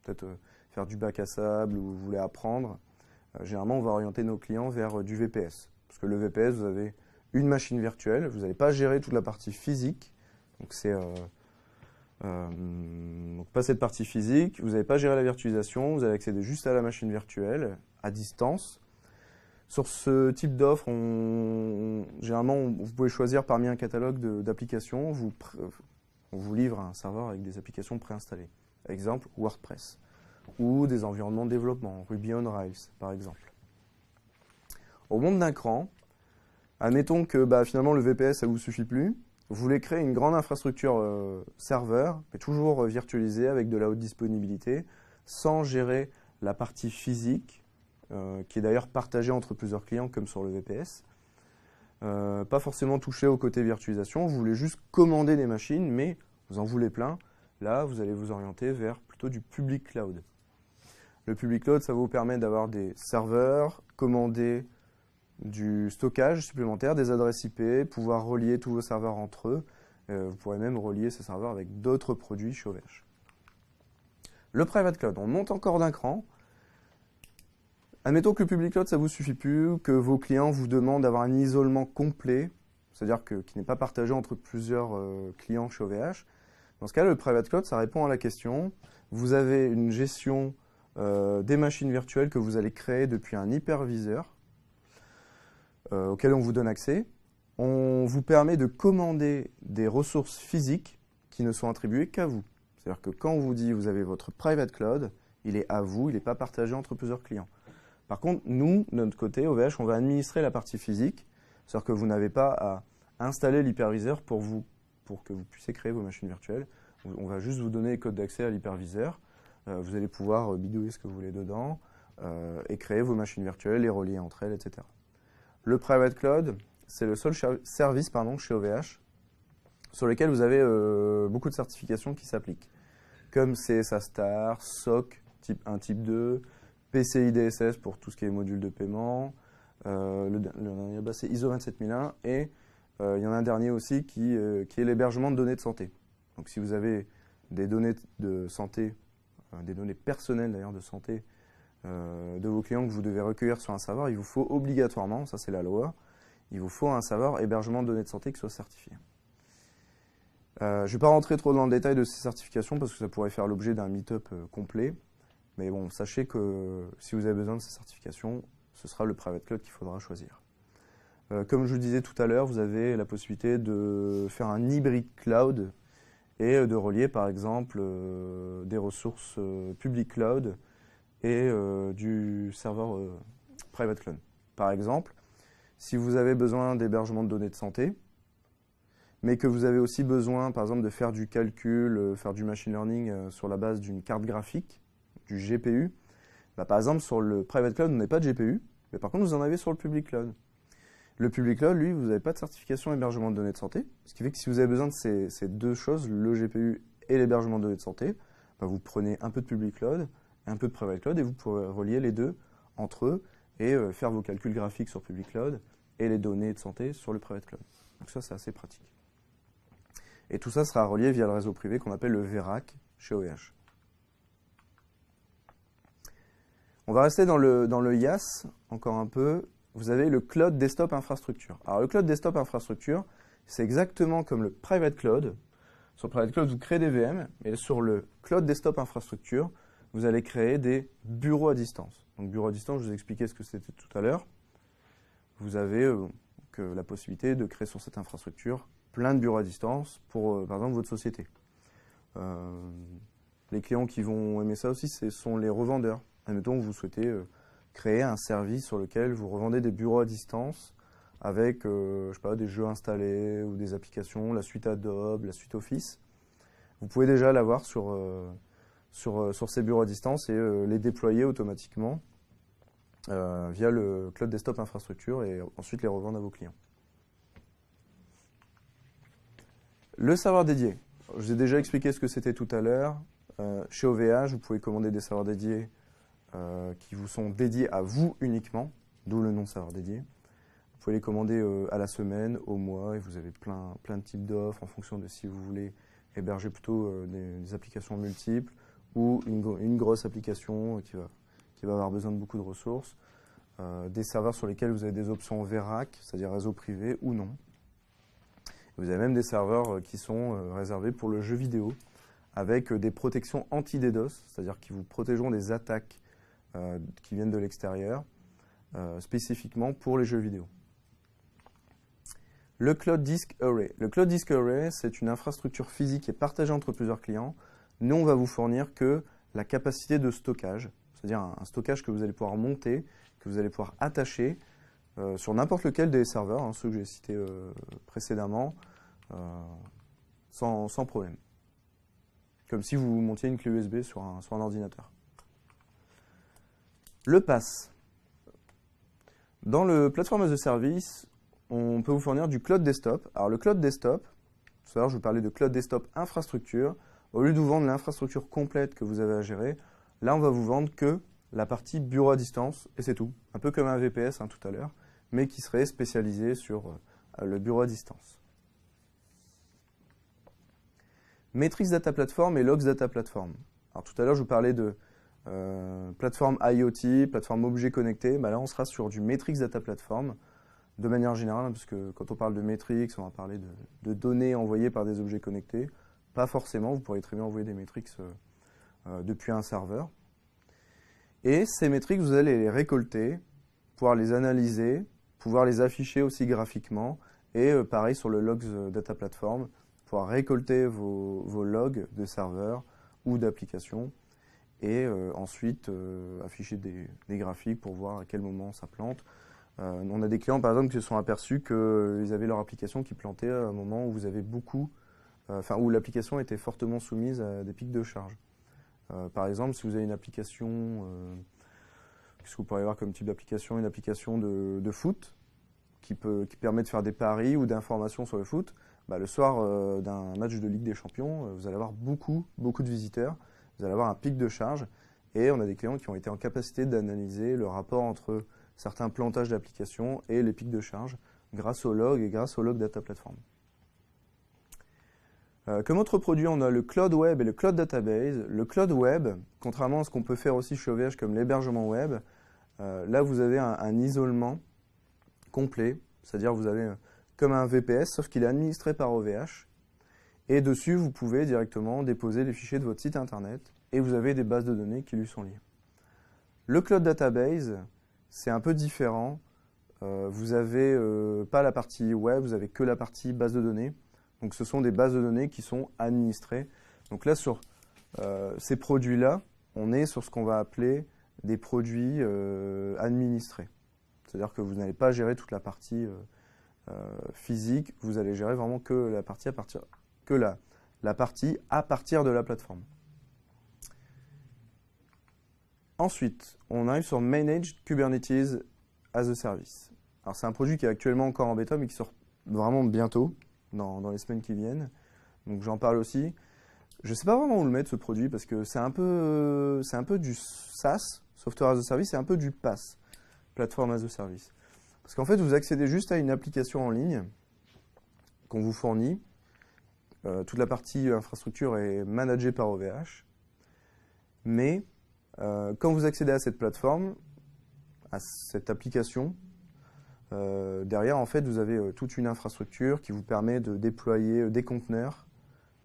peut-être faire du bac à sable ou vous voulez apprendre, généralement on va orienter nos clients vers du VPS. Parce que le VPS, vous avez une machine virtuelle, vous n'allez pas gérer toute la partie physique, donc c'est donc pas cette partie physique, vous n'allez pas gérer la virtualisation, vous allez accéder juste à la machine virtuelle à distance. Sur ce type d'offre, généralement, vous pouvez choisir parmi un catalogue d'applications. On vous livre un serveur avec des applications préinstallées. Exemple, WordPress. Ou des environnements de développement, Ruby on Rails, par exemple. Au monde d'un cran, admettons que finalement le VPS, ça ne vous suffit plus. Vous voulez créer une grande infrastructure serveur, mais toujours virtualisée avec de la haute disponibilité, sans gérer la partie physique, qui est d'ailleurs partagée entre plusieurs clients comme sur le VPS. Pas forcément toucher au côté virtualisation, vous voulez juste commander des machines, mais vous en voulez plein. Là, vous allez vous orienter vers plutôt du public cloud. Le public cloud, ça vous permet d'avoir des serveurs, commander du stockage supplémentaire, des adresses IP, pouvoir relier tous vos serveurs entre eux. Vous pourrez même relier ces serveurs avec d'autres produits chez OVH. Le private cloud, on monte encore d'un cran. Admettons que le public cloud, ça ne vous suffit plus, que vos clients vous demandent d'avoir un isolement complet, c'est-à-dire qu'il n'est pas partagé entre plusieurs clients chez OVH. Dans ce cas, le private cloud, ça répond à la question. Vous avez une gestion des machines virtuelles que vous allez créer depuis un hyperviseur auquel on vous donne accès. On vous permet de commander des ressources physiques qui ne sont attribuées qu'à vous. C'est-à-dire que quand on vous dit vous avez votre private cloud, il est à vous, il n'est pas partagé entre plusieurs clients. Par contre, nous, de notre côté, OVH, on va administrer la partie physique. C'est-à-dire que vous n'avez pas à installer l'hyperviseur pour que vous puissiez créer vos machines virtuelles. On va juste vous donner les codes d'accès à l'hyperviseur. Vous allez pouvoir bidouiller ce que vous voulez dedans et créer vos machines virtuelles, les relier entre elles, etc. Le private cloud, c'est le seul service chez OVH sur lequel vous avez beaucoup de certifications qui s'appliquent, comme CSA Star, SOC type 1, type 2, PCI DSS pour tout ce qui est module de paiement, le dernier c'est ISO 27001 et il y en a un dernier aussi qui est l'hébergement de données de santé. Donc si vous avez des données de santé, des données personnelles d'ailleurs de santé de vos clients que vous devez recueillir sur un serveur, il vous faut obligatoirement, ça c'est la loi, il vous faut un serveur hébergement de données de santé qui soit certifié. Je ne vais pas rentrer trop dans le détail de ces certifications parce que ça pourrait faire l'objet d'un meet-up complet. Mais bon, sachez que si vous avez besoin de ces certifications, ce sera le private cloud qu'il faudra choisir. Comme je vous disais tout à l'heure, vous avez la possibilité de faire un hybride cloud et de relier par exemple des ressources public cloud et du serveur private cloud. Par exemple, si vous avez besoin d'hébergement de données de santé, mais que vous avez aussi besoin par exemple de faire du calcul, faire du machine learning sur la base d'une carte graphique, du GPU, par exemple sur le private cloud, vous n'avez pas de GPU, mais par contre vous en avez sur le public cloud. Le public cloud, lui, vous n'avez pas de certification hébergement de données de santé, ce qui fait que si vous avez besoin de ces deux choses, le GPU et l'hébergement de données de santé, vous prenez un peu de public cloud et un peu de private cloud et vous pourrez relier les deux entre eux et faire vos calculs graphiques sur public cloud et les données de santé sur le private cloud. Donc ça, c'est assez pratique. Et tout ça sera relié via le réseau privé qu'on appelle le VRAC chez OVH. On va rester dans le IaaS encore un peu. Vous avez le Cloud Desktop Infrastructure. Alors le Cloud Desktop Infrastructure, c'est exactement comme le Private Cloud. Sur le Private Cloud, vous créez des VM, mais sur le Cloud Desktop Infrastructure, vous allez créer des bureaux à distance. Donc bureaux à distance, je vous ai expliqué ce que c'était tout à l'heure. Vous avez la possibilité de créer sur cette infrastructure plein de bureaux à distance pour, par exemple, votre société. Les clients qui vont aimer ça aussi, ce sont les revendeurs. Admettons que vous souhaitez créer un service sur lequel vous revendez des bureaux à distance avec je sais pas, des jeux installés ou des applications, la suite Adobe, la suite Office. Vous pouvez déjà l'avoir sur ces bureaux à distance et les déployer automatiquement via le Cloud Desktop Infrastructure et ensuite les revendre à vos clients. Le serveur dédié. Je vous ai déjà expliqué ce que c'était tout à l'heure. Chez OVH, vous pouvez commander des serveurs dédiés qui vous sont dédiés à vous uniquement, d'où le nom serveur dédié. Vous pouvez les commander à la semaine, au mois, et vous avez plein de types d'offres en fonction de si vous voulez héberger plutôt des applications multiples ou une grosse application qui va avoir besoin de beaucoup de ressources. Des serveurs sur lesquels vous avez des options VRAC, c'est-à-dire réseau privé ou non. Vous avez même des serveurs qui sont réservés pour le jeu vidéo avec des protections anti-DDoS, c'est-à-dire qui vous protégeront des attaques qui viennent de l'extérieur, spécifiquement pour les jeux vidéo. Le Cloud Disk Array. Le Cloud Disk Array, c'est une infrastructure physique qui est partagée entre plusieurs clients. Nous, on va vous fournir que la capacité de stockage, c'est-à-dire un stockage que vous allez pouvoir monter, que vous allez pouvoir attacher sur n'importe lequel des serveurs, ceux que j'ai cités précédemment, sans problème. Comme si vous montiez une clé USB sur un ordinateur. Le PaaS. Dans le Platform as a Service, on peut vous fournir du Cloud Desktop. Alors le Cloud Desktop, tout à l'heure je vous parlais de Cloud Desktop Infrastructure. Au lieu de vous vendre l'infrastructure complète que vous avez à gérer, là on va vous vendre que la partie bureau à distance, et c'est tout. Un peu comme un VPS tout à l'heure, mais qui serait spécialisé sur le bureau à distance. Matrix Data Platform et Logs Data Platform. Alors tout à l'heure, je vous parlais de plateforme IoT, plateforme objet connecté. Bah là, on sera sur du Matrix Data Platform de manière générale, parce que quand on parle de Matrix, on va parler de données envoyées par des objets connectés. Pas forcément, vous pourrez très bien envoyer des Matrix depuis un serveur. Et ces métriques, vous allez les récolter, pouvoir les analyser, pouvoir les afficher aussi graphiquement. Et pareil sur le Logs Data Platform, pouvoir récolter vos logs de serveurs ou d'applications et ensuite afficher des graphiques pour voir à quel moment ça plante. On a des clients par exemple qui se sont aperçus qu'ils avaient leur application qui plantait à un moment où vous avez beaucoup, où l'application était fortement soumise à des pics de charge. Par exemple, si vous avez une application, qu'est-ce que vous pourriez avoir comme type d'application? Une application de foot qui permet de faire des paris ou d'informations sur le foot. Bah, le soir d'un match de Ligue des Champions, vous allez avoir beaucoup de visiteurs, vous allez avoir un pic de charge et on a des clients qui ont été en capacité d'analyser le rapport entre certains plantages d'applications et les pics de charge grâce au log et grâce au Log Data Platform. Comme autre produit, on a le Cloud Web et le Cloud Database. Le Cloud Web, contrairement à ce qu'on peut faire aussi chez OVH comme l'hébergement web, là vous avez un isolement complet, c'est-à-dire vous avez comme un VPS, sauf qu'il est administré par OVH. Et dessus, vous pouvez directement déposer les fichiers de votre site internet et vous avez des bases de données qui lui sont liées. Le Cloud Database, c'est un peu différent. Vous n'avez pas la partie web, vous n'avez que la partie base de données. Donc ce sont des bases de données qui sont administrées. Donc là, sur ces produits-là, on est sur ce qu'on va appeler des produits administrés. C'est-à-dire que vous n'allez pas gérer toute la partie physique, vous allez gérer vraiment que la partie à partir de la plateforme. Ensuite, on arrive sur Managed Kubernetes as a Service. Alors c'est un produit qui est actuellement encore en bêta, mais qui sort vraiment bientôt, dans les semaines qui viennent. Donc j'en parle aussi. Je ne sais pas vraiment où le mettre ce produit, parce que c'est un peu du SaaS, Software as a Service, c'est un peu du PaaS, Platform as a Service. Parce qu'en fait, vous accédez juste à une application en ligne qu'on vous fournit. Toute la partie infrastructure est managée par OVH. Mais quand vous accédez à cette plateforme, à cette application, derrière, en fait, vous avez toute une infrastructure qui vous permet de déployer des conteneurs,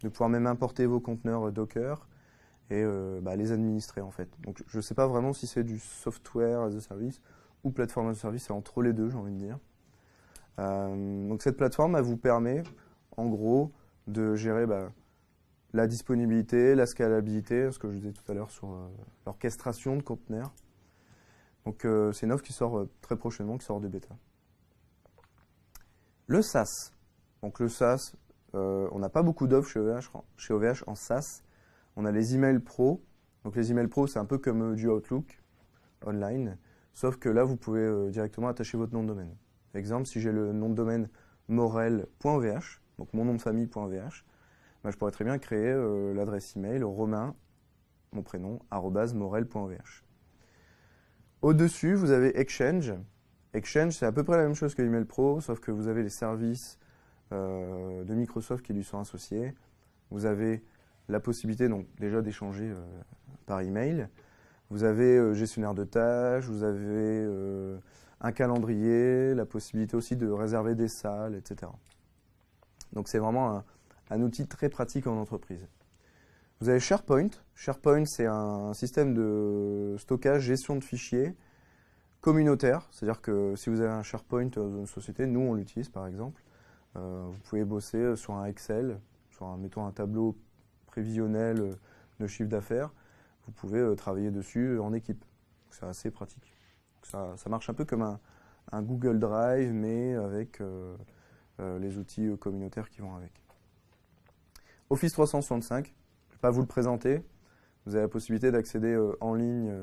de pouvoir même importer vos conteneurs Docker et les administrer, en fait. Donc, je ne sais pas vraiment si c'est du Software as a Service ou Platform as a Service, c'est entre les deux, j'ai envie de dire. Donc, cette plateforme, elle vous permet, en gros, de gérer la disponibilité, la scalabilité, ce que je disais tout à l'heure sur l'orchestration de conteneurs. Donc c'est une offre qui sort très prochainement, qui sort de bêta. Le SaaS. Donc le SaaS, on n'a pas beaucoup d'offres chez OVH en SaaS. On a les emails pro. Donc les emails pro, c'est un peu comme du Outlook online, sauf que là, vous pouvez directement attacher votre nom de domaine. Par exemple, si j'ai le nom de domaine morel.ovh, donc mon nom de famille.vh, je pourrais très bien créer l'adresse email romain, mon prénom, @morel.vh. Au-dessus, vous avez Exchange. Exchange, c'est à peu près la même chose que l'email pro, sauf que vous avez les services de Microsoft qui lui sont associés. Vous avez la possibilité donc déjà d'échanger par email. Vous avez gestionnaire de tâches, vous avez un calendrier, la possibilité aussi de réserver des salles, etc. Donc c'est vraiment un outil très pratique en entreprise. Vous avez SharePoint. SharePoint, c'est un système de stockage, gestion de fichiers communautaire. C'est-à-dire que si vous avez un SharePoint dans une société, nous on l'utilise par exemple, vous pouvez bosser sur un Excel, mettons un tableau prévisionnel de chiffre d'affaires. Vous pouvez travailler dessus en équipe. C'est assez pratique. Ça marche un peu comme un Google Drive, mais avec les outils communautaires qui vont avec. Office 365, je ne vais pas vous le présenter. Vous avez la possibilité d'accéder en ligne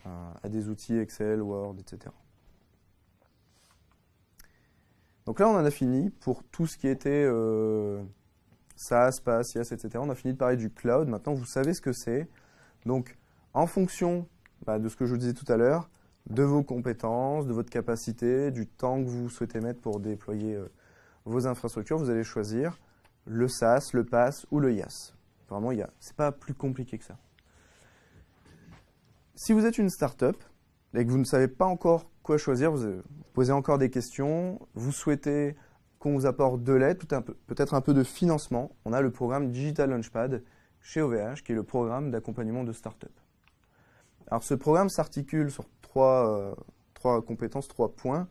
à des outils Excel, Word, etc. Donc là, on en a fini pour tout ce qui était SaaS, PaaS, IaaS, etc. On a fini de parler du cloud. Maintenant, vous savez ce que c'est. Donc, en fonction de ce que je vous disais tout à l'heure, de vos compétences, de votre capacité, du temps que vous souhaitez mettre pour déployer vos infrastructures. Vous allez choisir le SaaS, le PaaS ou le IaaS. Vraiment, c'est pas plus compliqué que ça. Si vous êtes une start-up et que vous ne savez pas encore quoi choisir, vous posez encore des questions, vous souhaitez qu'on vous apporte de l'aide, peut-être un peu de financement, on a le programme Digital Launchpad chez OVH, qui est le programme d'accompagnement de start-up. Alors ce programme s'articule sur trois compétences, 3 points.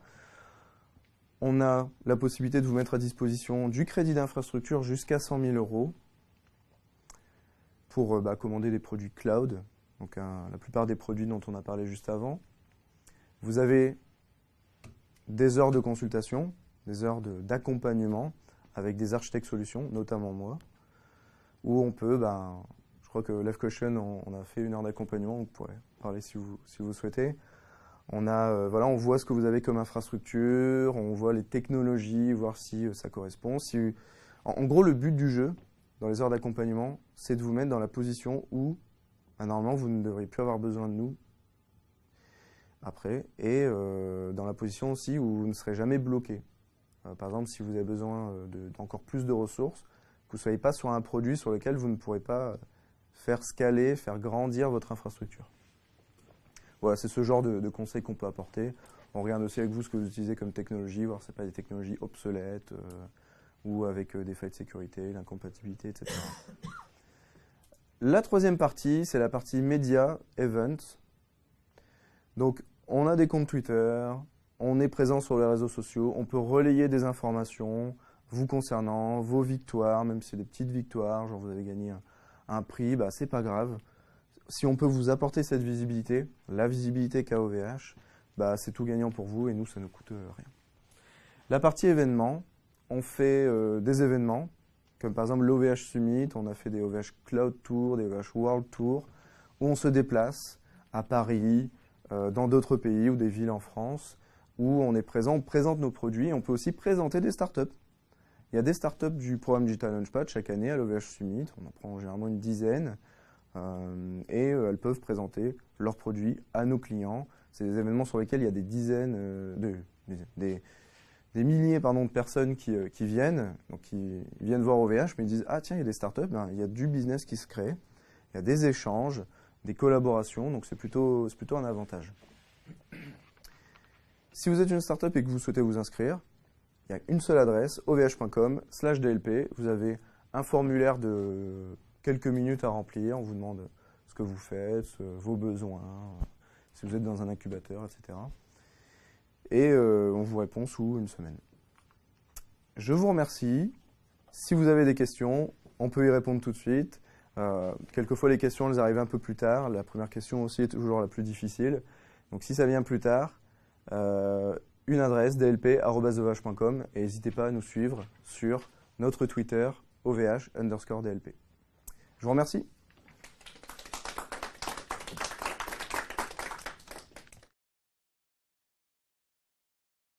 On a la possibilité de vous mettre à disposition du crédit d'infrastructure jusqu'à 100 000 € pour commander des produits cloud, donc la plupart des produits dont on a parlé juste avant. Vous avez des heures de consultation, des heures d'accompagnement avec des architectes solutions, notamment moi, où on peut, je crois que Lev Caution, on a fait 1 heure d'accompagnement, vous pourrez parler si vous souhaitez. On voit ce que vous avez comme infrastructure, on voit les technologies, voir si ça correspond. En gros, le but du jeu, dans les heures d'accompagnement, c'est de vous mettre dans la position où, normalement, vous ne devriez plus avoir besoin de nous après, et dans la position aussi où vous ne serez jamais bloqué. Par exemple, si vous avez besoin d'encore plus de ressources, que vous ne soyez pas sur un produit sur lequel vous ne pourrez pas faire scaler, faire grandir votre infrastructure. Voilà, c'est ce genre de conseils qu'on peut apporter. On regarde aussi avec vous ce que vous utilisez comme technologie, voir si ce n'est pas des technologies obsolètes ou avec des failles de sécurité, l'incompatibilité, etc. La 3e partie, c'est la partie média, events. Donc, on a des comptes Twitter, on est présent sur les réseaux sociaux, on peut relayer des informations vous concernant, vos victoires, même si c'est des petites victoires, genre vous avez gagné un prix, c'est pas grave. Si on peut vous apporter cette visibilité, la visibilité qu'a OVH, c'est tout gagnant pour vous et nous, ça ne coûte rien. La partie événements, on fait des événements, comme par exemple l'OVH Summit, on a fait des OVH Cloud Tour, des OVH World Tour, où on se déplace à Paris, dans d'autres pays ou des villes en France, où on est présent, on présente nos produits, on peut aussi présenter des startups. Il y a des startups du programme Digital Launchpad chaque année à l'OVH Summit, on en prend généralement une dizaine, et elles peuvent présenter leurs produits à nos clients. C'est des événements sur lesquels il y a des dizaines, des milliers de personnes qui viennent, donc ils viennent voir OVH, mais ils disent « Ah tiens, il y a des startups, il y a du business qui se crée, il y a des échanges, des collaborations, donc c'est plutôt un avantage. » Si vous êtes une startup et que vous souhaitez vous inscrire, il y a une seule adresse, ovh.com/dlp. Vous avez un formulaire de quelques minutes à remplir. On vous demande ce que vous faites, vos besoins, si vous êtes dans un incubateur, etc. Et on vous répond sous une semaine. Je vous remercie. Si vous avez des questions, on peut y répondre tout de suite. Quelquefois, les questions, elles arrivent un peu plus tard. La première question aussi est toujours la plus difficile. Donc, si ça vient plus tard, une adresse dlp@ovh.com et n'hésitez pas à nous suivre sur notre Twitter OVH_DLP. Je vous remercie.